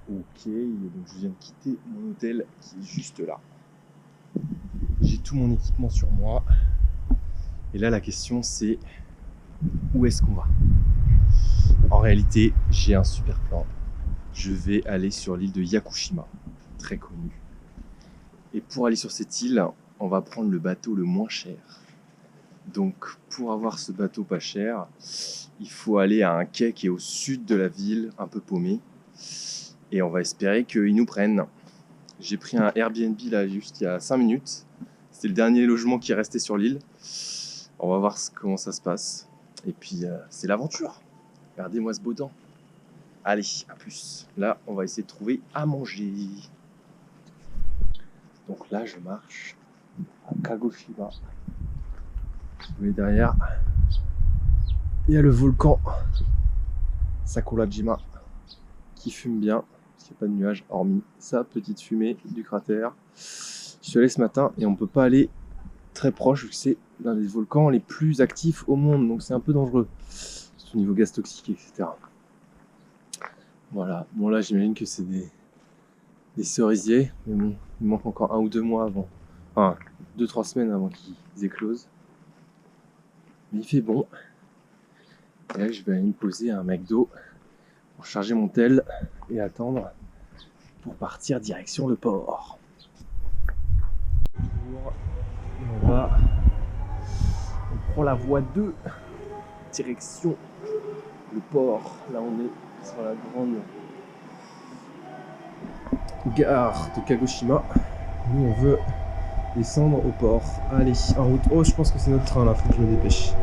Ok, donc je viens de quitter mon hôtel qui est juste là. J'ai tout mon équipement sur moi. Et là, la question c'est où est-ce qu'on va? En réalité, j'ai un super plan. Je vais aller sur l'île de Yakushima, très connue. Et pour aller sur cette île, on va prendre le bateau le moins cher. Donc, pour avoir ce bateau pas cher, il faut aller à un quai qui est au sud de la ville, un peu paumé. Et on va espérer qu'ils nous prennent. J'ai pris un Airbnb là juste il y a 5 minutes. C'était le dernier logement qui restait sur l'île. On va voir comment ça se passe. Et puis c'est l'aventure. Regardez-moi ce beau temps. Allez, à plus. Là, on va essayer de trouver à manger. Donc là, je marche à Kagoshima. Vous voyez derrière, il y a le volcan Sakurajima qui fume bien. Il n'y a pas de nuages, hormis sa petite fumée du cratère. Je suis allé ce matin et on ne peut pas aller très proche vu que c'est l'un des volcans les plus actifs au monde, donc c'est un peu dangereux, surtout au niveau gaz toxique, etc. Voilà, bon là j'imagine que c'est des cerisiers, mais bon, il manque encore 1 ou 2 mois avant, enfin 2-3 semaines avant qu'ils éclosent. Mais il fait bon, et là je vais aller me poser à un McDo pour charger mon tel et attendre pour partir direction le port. On prend la voie 2 direction le port. Là on est sur la grande gare de Kagoshima. Nous on veut descendre au port. Allez, en route. Oh, je pense que c'est notre train là, faut que je me dépêche.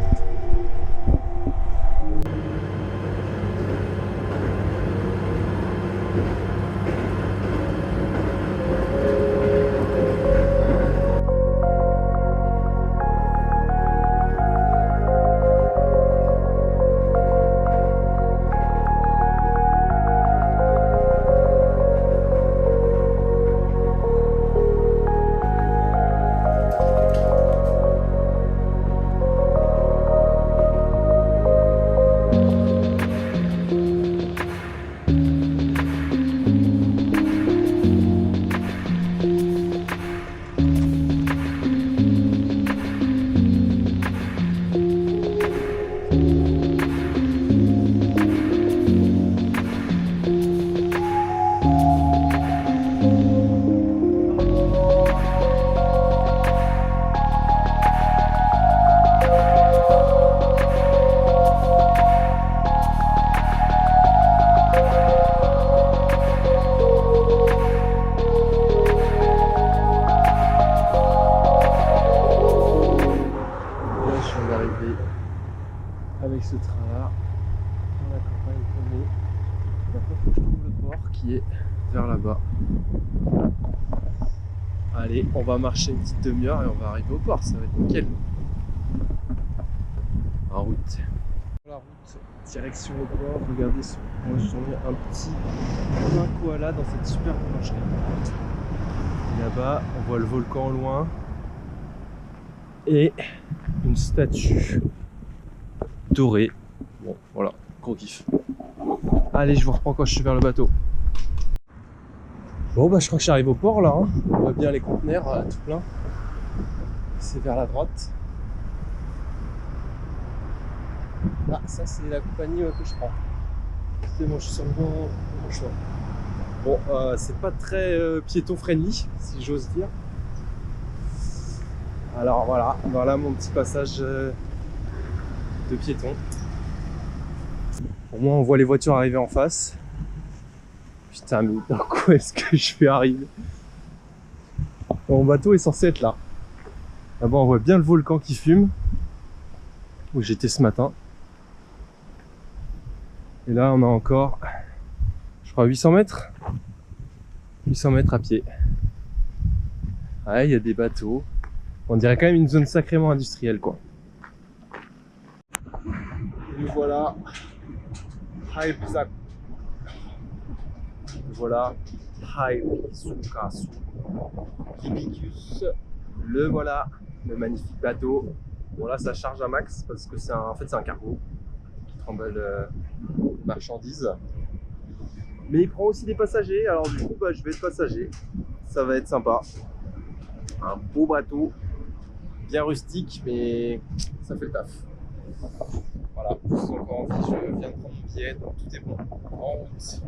Avec ce train-là, dans la campagne paumée. Maintenant, il faut que je trouve le port qui est vers là-bas. Allez, on va marcher une petite demi-heure et on va arriver au port, ça va être nickel. En route. La route, direction au port. Regardez, moi j'ai mis un petit koala dans cette superbe boulangerie. Et là-bas, on voit le volcan au loin et une statue doré. Bon, voilà, gros kiff. Allez, je vous reprends quand je suis vers le bateau. Bon, bah, je crois que j'arrive au port là. Hein. On voit bien les conteneurs tout plein. C'est vers la droite. Ah, ça, c'est la compagnie que je prends. C'est bon, je suis sur le bon chemin. Bon, c'est pas très piéton friendly, si j'ose dire. Alors voilà mon petit passage de piéton. Au moins on voit les voitures arriver en face. Putain, mais dans quoi est-ce que je vais arriver? Mon bateau est censé être là. Là-bas on voit bien le volcan qui fume, où j'étais ce matin. Et là on a encore, je crois 800 mètres. 800 mètres à pied. Ouais, il y a des bateaux. On dirait quand même une zone sacrément industrielle, quoi. Et nous voilà. Voilà. Haibisukasu. Hibicus. Le voilà. Le magnifique bateau. Bon là ça charge à max parce que c'est en fait c'est un cargo qui tremble marchandises. Mais il prend aussi des passagers, alors du coup je vais être passager. Ça va être sympa. Un beau bateau, bien rustique, mais ça fait le taf. Voilà, je suis encore en vie, je viens de prendre mon billet, donc tout est bon. En route.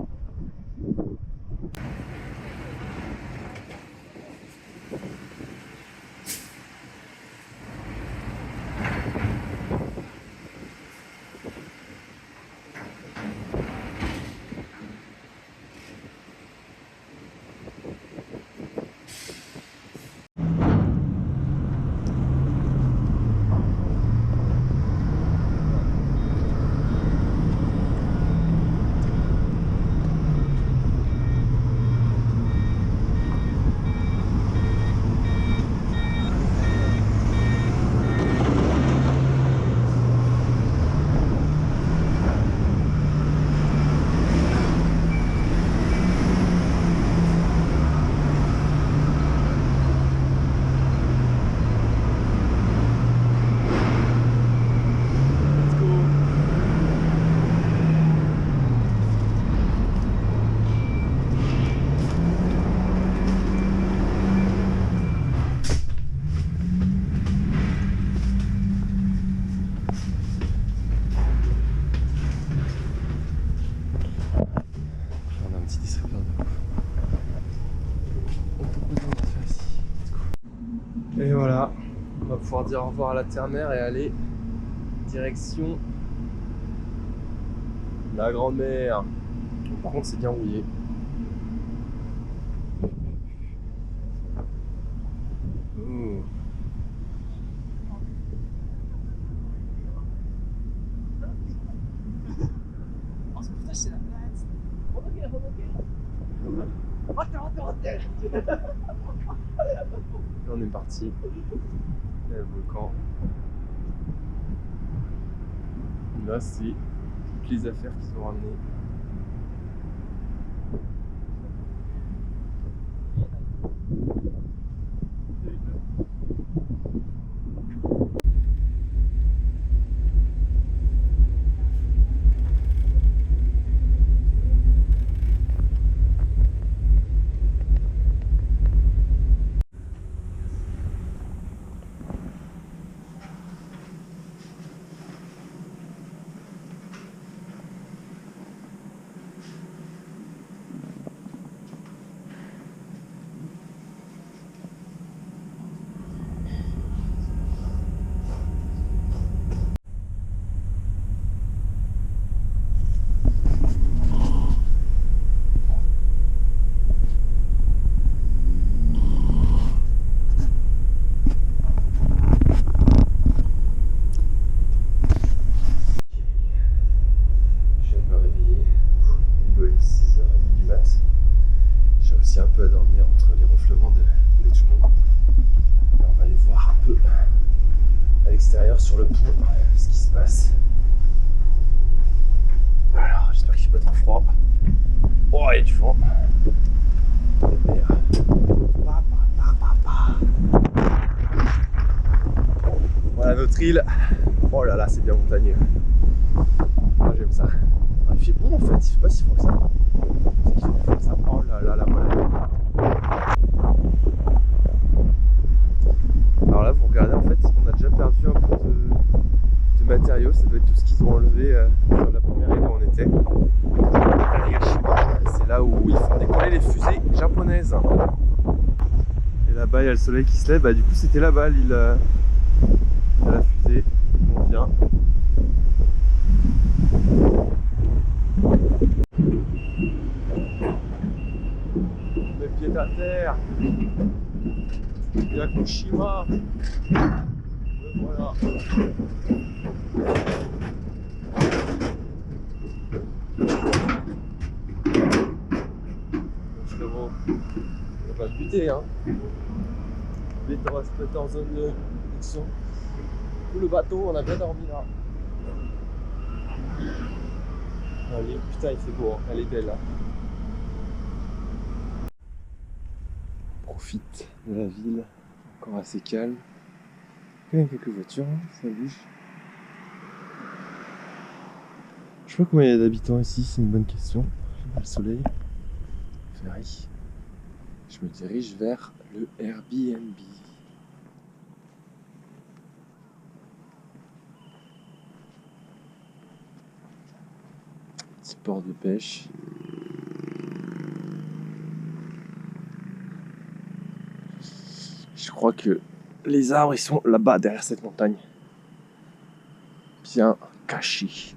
On a un petit distributeur de bouffe. On propose de faire ici. Et voilà, on va pouvoir dire au revoir à la terre-mère et aller direction la grand-mère. Par contre, c'est bien rouillé. Ouh. Là, on est parti. Il y a le volcan. Là, c'est toutes les affaires qu'ils ont ramenées. Un peu à dormir entre les ronflements de tout le monde. Et on va aller voir un peu à l'extérieur sur le pont ce qui se passe. Alors j'espère qu'il fait pas trop froid. Oh, il y a du vent. Voilà notre île. Oh là là, c'est bien montagneux. Ah, j'aime ça. Ah, il fait bon en fait, il fait pas si froid que ça. Oh là là, la voilà. Alors là, vous regardez, en fait, on a déjà perdu un peu de matériaux. Ça doit être tout ce qu'ils ont enlevé sur la première île où on était. C'est là où ils font décoller les fusées japonaises. Et là-bas, il y a le soleil qui se lève. Bah, du coup, c'était là-bas l'île de la fusée. On vient. Pied à terre, Yakushima, et voilà. Frérot, on va se buter, hein. Vite, on va se mettre en zone de protection. Le bateau, on a bien dormi là. Allez, putain, il fait beau, hein. Elle est belle là. Profite de la ville, encore assez calme. Il y a quelques voitures, hein, ça bouge. Je sais pas combien il y a d'habitants ici, c'est une bonne question. Le soleil. Ferry. Je me dirige vers le Airbnb. Petit port de pêche. Je crois que les arbres ils sont là-bas derrière cette montagne. Bien cachés.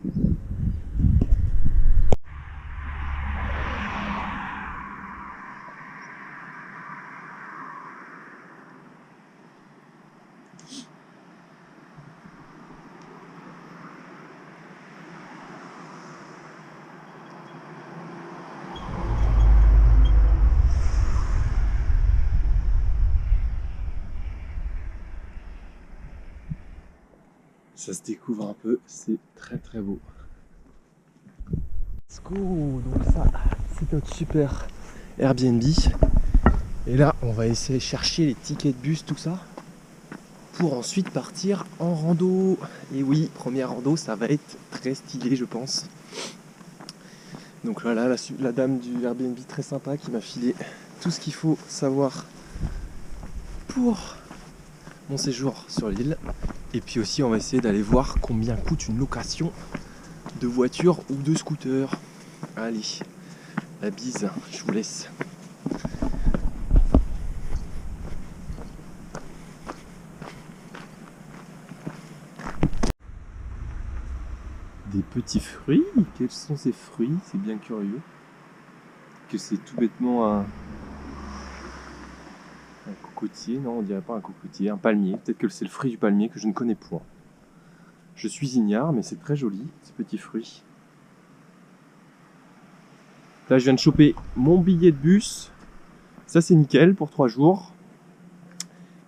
Ça se découvre un peu, c'est très très beau. Let's go, donc ça c'est notre super Airbnb. Et là on va essayer de chercher les tickets de bus, tout ça, pour ensuite partir en rando. Et oui, première rando, ça va être très stylé je pense. Donc voilà, la dame du Airbnb très sympa qui m'a filé tout ce qu'il faut savoir pour mon séjour sur l'île. Et puis aussi on va essayer d'aller voir combien coûte une location de voiture ou de scooter. Allez, la bise, je vous laisse. Des petits fruits, quels sont ces fruits? C'est bien curieux. Que c'est tout bêtement un cocotier, non on dirait pas un cocotier, un palmier. Peut-être que c'est le fruit du palmier que je ne connais point. Je suis ignare, mais c'est très joli, ces petits fruits. Là, je viens de choper mon billet de bus. Ça, c'est nickel pour 3 jours.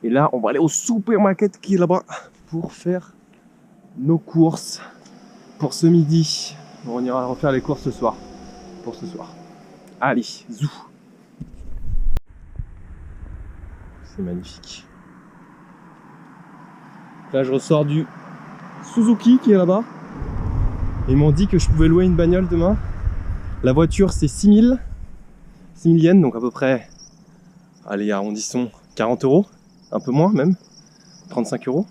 Et là, on va aller au supermarket qui est là-bas pour faire nos courses pour ce midi. On ira refaire les courses ce soir. Pour ce soir. Allez, zou. C'est magnifique. Là, je ressors du Suzuki qui est là-bas. Ils m'ont dit que je pouvais louer une bagnole demain. La voiture, c'est 6 000 yens, donc à peu près, allez, arrondissons, 40 €, un peu moins même, 35 €.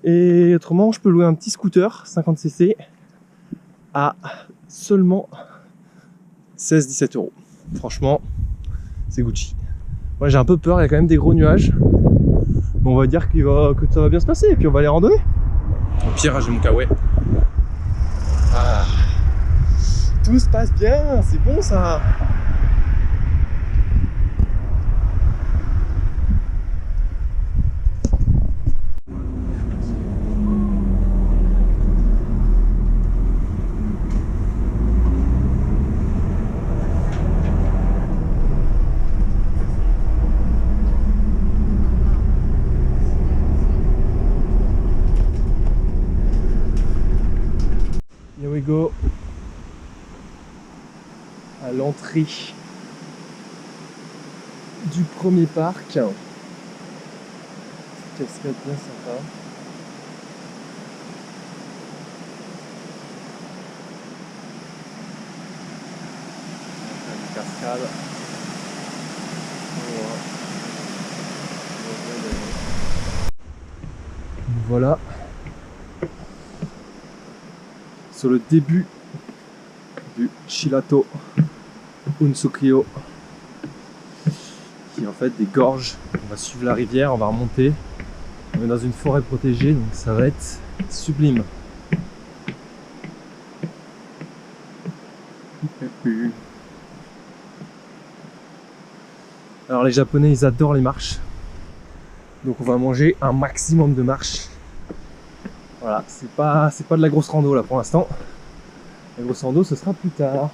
Et autrement, je peux louer un petit scooter 50cc à seulement 16-17 €. Franchement, c'est Gucci. Moi, j'ai un peu peur, il y a quand même des gros nuages. Mais on va dire que ça va bien se passer, et puis on va aller randonner. Au pire, j'ai mon kawaii. Ah. Tout se passe bien, c'est bon ça. Here we go. À l'entrée du premier parc. Cascade bien sympa. Une cascade. Voilà. Sur le début du Chilato Unsukyo, qui est en fait des gorges. On va suivre la rivière, on va remonter. On est dans une forêt protégée, donc ça va être sublime. Alors les Japonais, ils adorent les marches. Donc on va manger un maximum de marches. Voilà, c'est pas de la grosse rando là pour l'instant. La grosse rando, ce sera plus tard.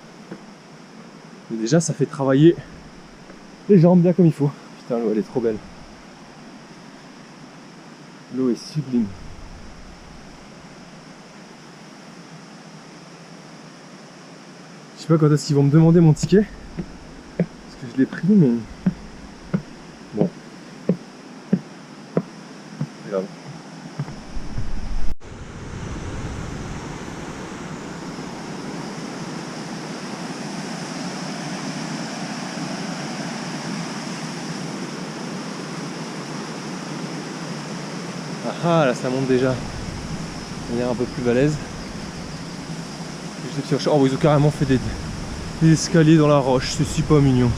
Mais déjà, ça fait travailler les jambes bien comme il faut. Putain, l'eau, elle est trop belle. L'eau est sublime. Je sais pas quand est-ce qu'ils vont me demander mon ticket. Parce que je l'ai pris, mais... Bon. C'est grave. Ah là ça monte déjà de manière un peu plus balèze. Oh, ils ont carrément fait des escaliers dans la roche, c'est super mignon.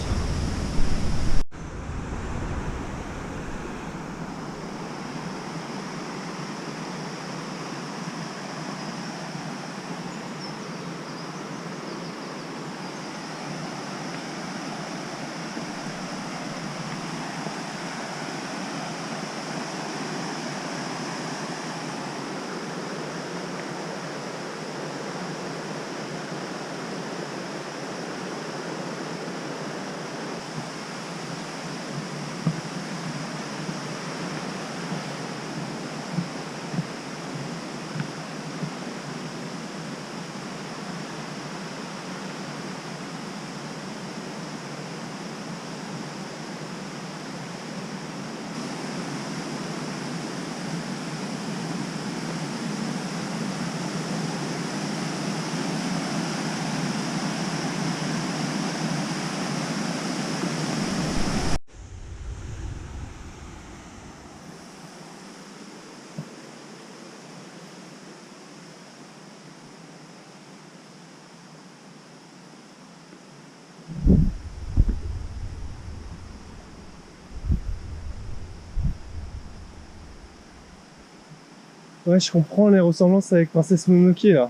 Ouais, je comprends les ressemblances avec Princesse Mononoke là.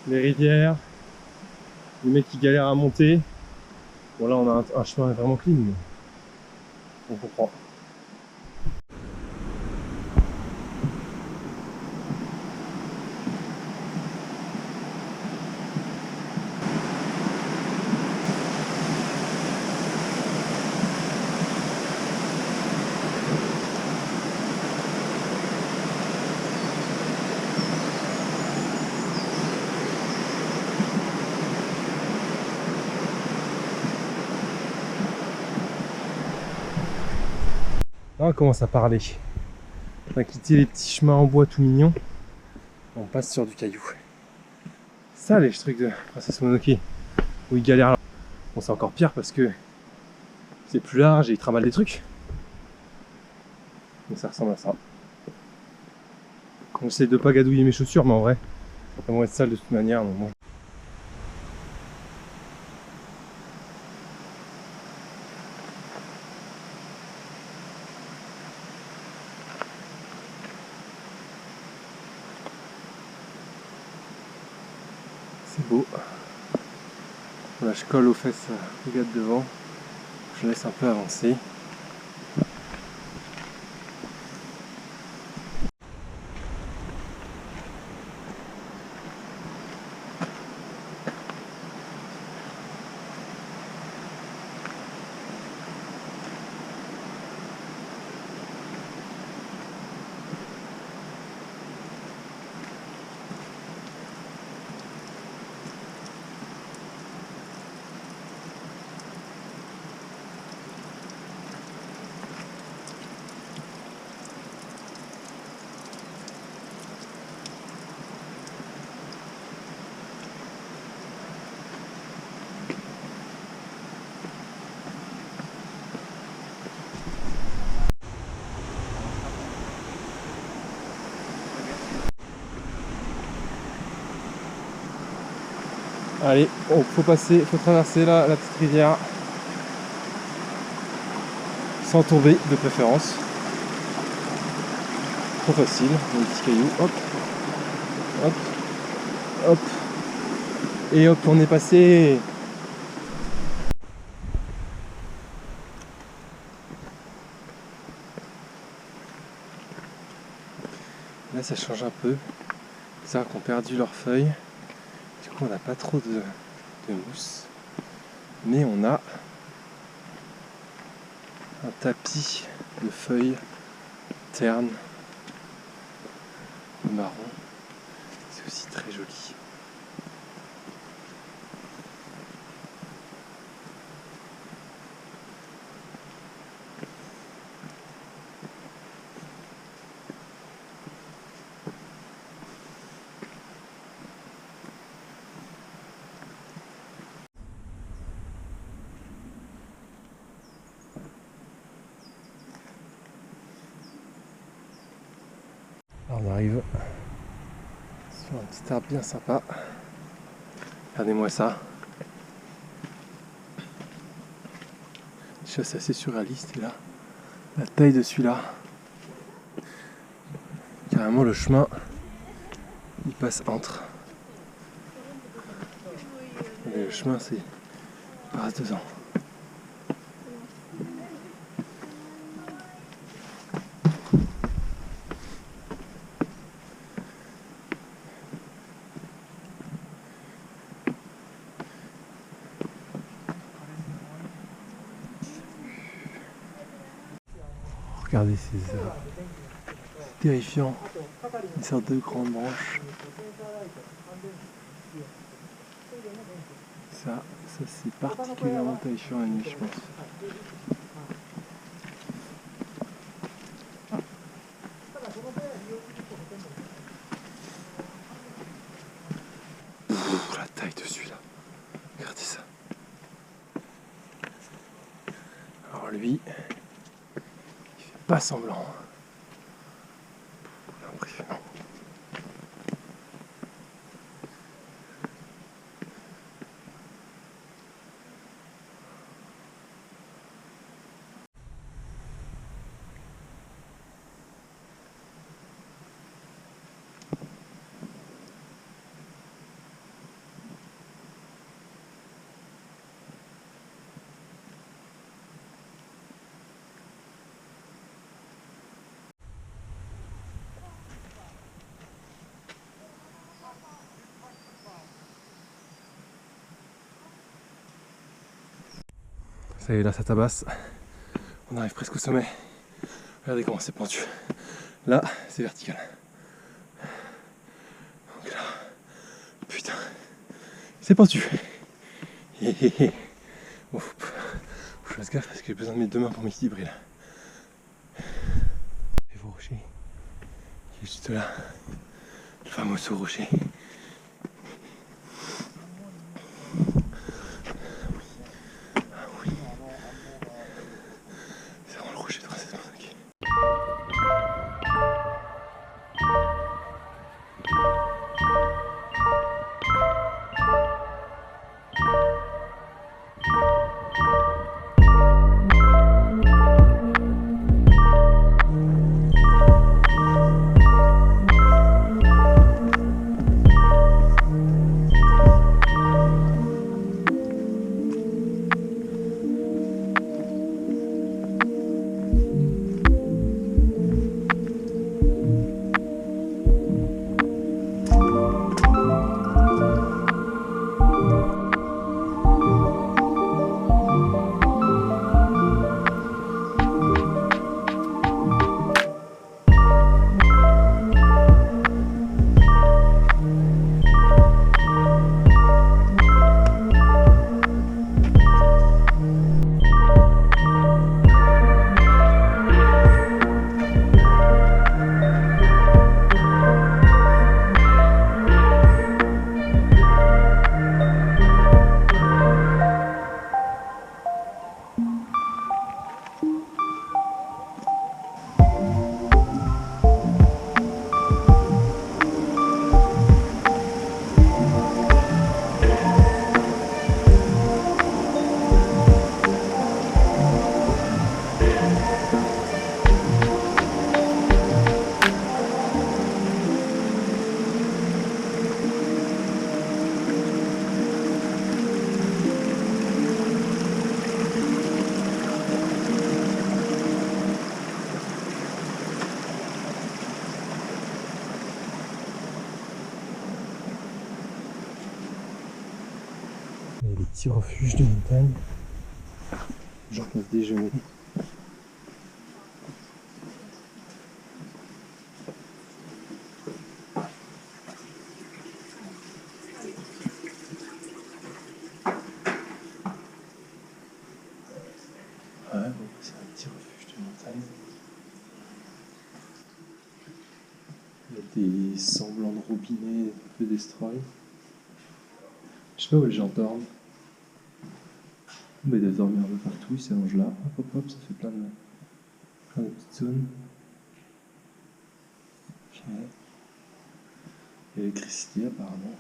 Les rivières, les mecs qui galèrent à monter. Bon là on a un chemin vraiment clean, mais on comprend. Là on commence à parler. On va quitter les petits chemins en bois tout mignons. On passe sur du caillou. Ça les trucs de Princesse Mononoke. Où ils galèrent là. Bon c'est encore pire parce que c'est plus large et ils trimballent des trucs. Donc ça ressemble à ça. J'essaie de pas gadouiller mes chaussures mais en vrai, elles vont être sales de toute manière. Donc bon. C'est beau. Là je colle aux fesses le gars de devant. Je laisse un peu avancer. Allez, faut traverser là la petite rivière sans tomber de préférence. Trop facile, les petits cailloux, hop, hop, hop, et hop, on est passé. Là ça change un peu, les arbres ont perdu leurs feuilles, du coup on n'a pas trop de mousse, mais on a un tapis de feuilles ternes, marron, c'est aussi très joli. Alors on arrive sur un petit arbre bien sympa. Regardez-moi ça. Déjà c'est assez surréaliste et là, la taille de celui-là. Carrément le chemin, il passe entre. Et le chemin c'est il passe dedans. Regardez ces arbres. C'est terrifiant. Une sorte de grande branche. Ça c'est particulièrement terrifiant la nuit, je pense. La taille de celui-là. Regardez ça. Alors lui, il fait pas semblant. Impressionnant. Ça y est, là ça tabasse. On arrive presque au sommet. Regardez comment c'est pentu. Là, c'est vertical. Donc là, putain, c'est pentu. Bon, faut que je fasse gaffe parce que j'ai besoin de mes deux mains pour m'équilibrer là. Et vos rochers, qui est juste là, le fameux rocher. C'est vraiment le rocher de Princesse Mononoke. Il y a des petits refuges de montagne. Les gens peuvent déjeuner. Ouais, bon, c'est un petit refuge de montagne. Il y a des semblants de robinets un peu destroy. Je sais pas où les gens dorment. Mais ils doivent dormir un peu partout, ils s'allongent là. Hop hop hop, ça fait plein de petites zones. Électricité apparemment.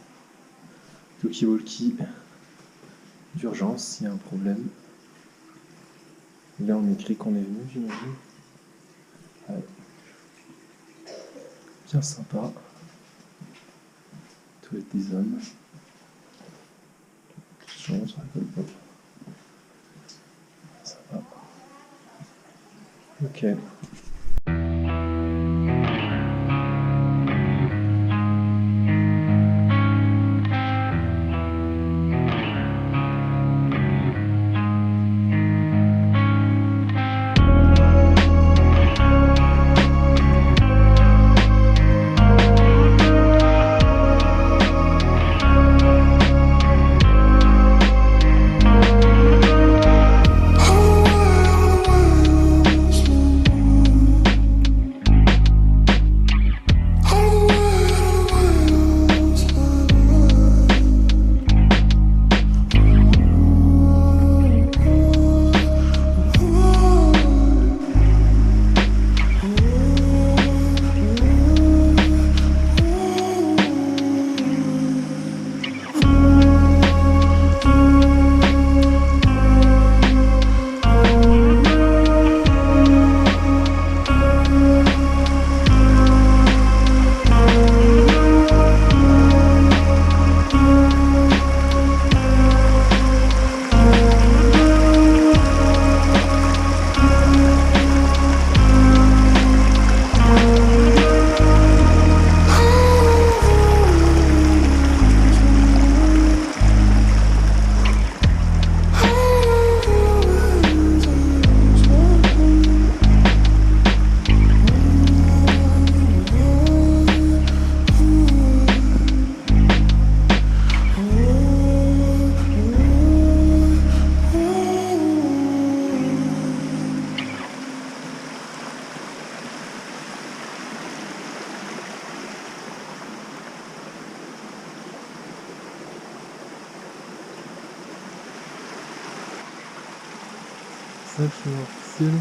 Talkie-walkie. D'urgence s'il y a un problème. Là on écrit qu'on est venu, j'imagine. Ouais. Bien sympa. Toilette des hommes. Chose, hop. Sympa. Ok. Ça, je suis officiel.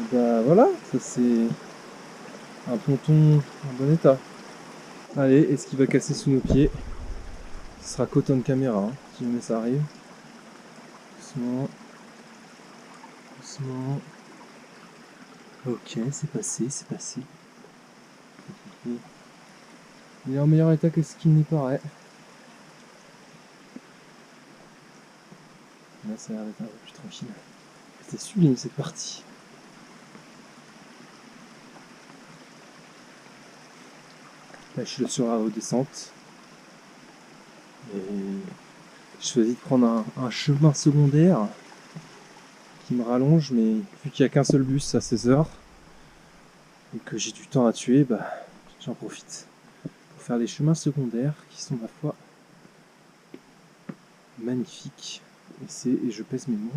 Bah voilà, ça c'est un ponton en bon état. Allez, est-ce qu'il va casser sous nos pieds? Ce sera Coton Caméra, hein, si jamais ça arrive. Doucement. Doucement. Ok, c'est passé, c'est passé. Il est en meilleur état que ce qu'il n'y paraît. Là, ça a l'air d'être un peu plus tranquille. C'est sublime cette partie. Là, je suis sur la redescente. Et je choisis de prendre un chemin secondaire qui me rallonge, mais vu qu'il n'y a qu'un seul bus à 16h et que j'ai du temps à tuer, bah, j'en profite pour faire les chemins secondaires qui sont ma foi magnifiques. Et je pèse mes mots.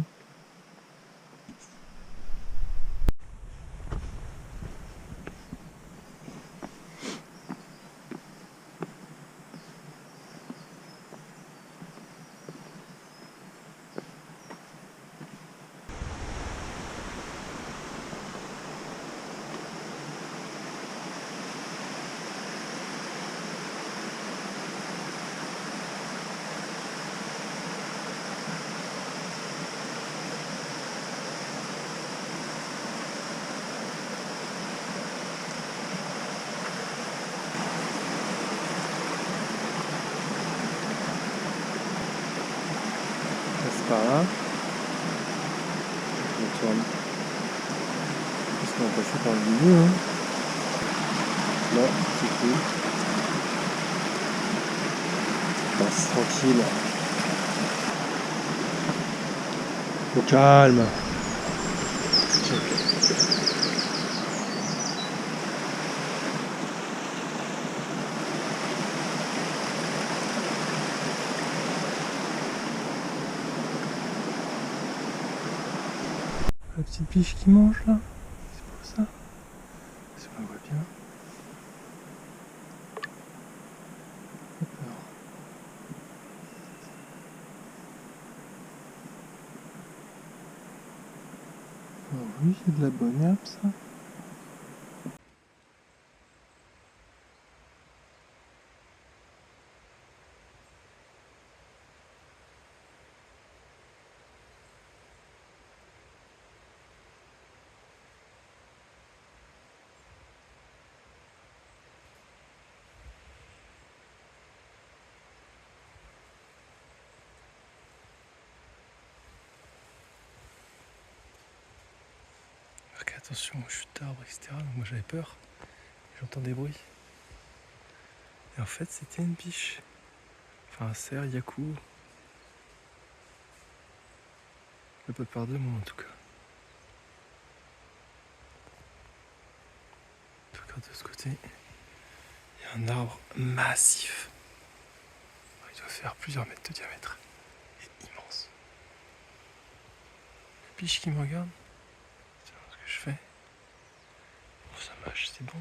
Par là, on tourne. Parce qu'on va passer par le milieu, hein. Là, c'est cool. Passe tranquille. Au calme. La petite biche qui mange là, c'est pour ça. Si on la voit bien. D'accord. Oh oui, c'est de la bonne herbe ça. attention aux chutes d'arbres, etc. Donc moi j'avais peur. J'entends des bruits. Et en fait c'était une biche. Enfin un cerf yaku. Le papardement en tout cas. En tout cas de ce côté, il y a un arbre massif. Il doit faire plusieurs mètres de diamètre. Et immense. La biche qui me regarde. C'est ce que je fais. Bon, ça mâche, c'est bon.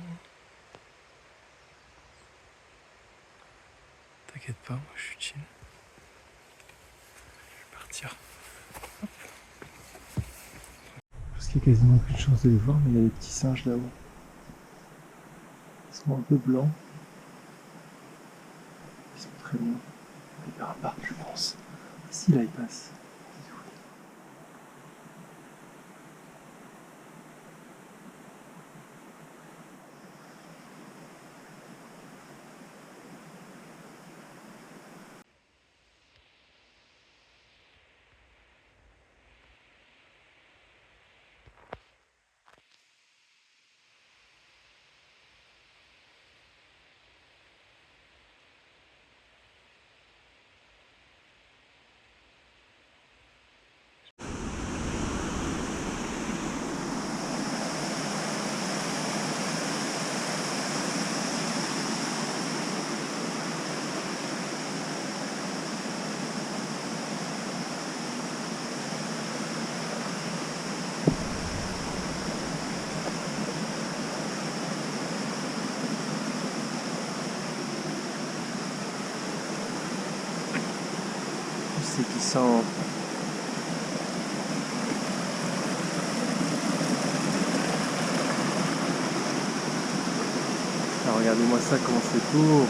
T'inquiète pas, moi je suis chill. Je vais partir. Hop. Parce qu'il n'y a quasiment aucune chance de les voir, mais il y a des petits singes là-haut. Ils sont un peu blancs. Ils sont très bien. On les verra pas, je pense. Ah si, là ils passent. C'est qui sent. Ah, regardez-moi ça, comment c'est beau.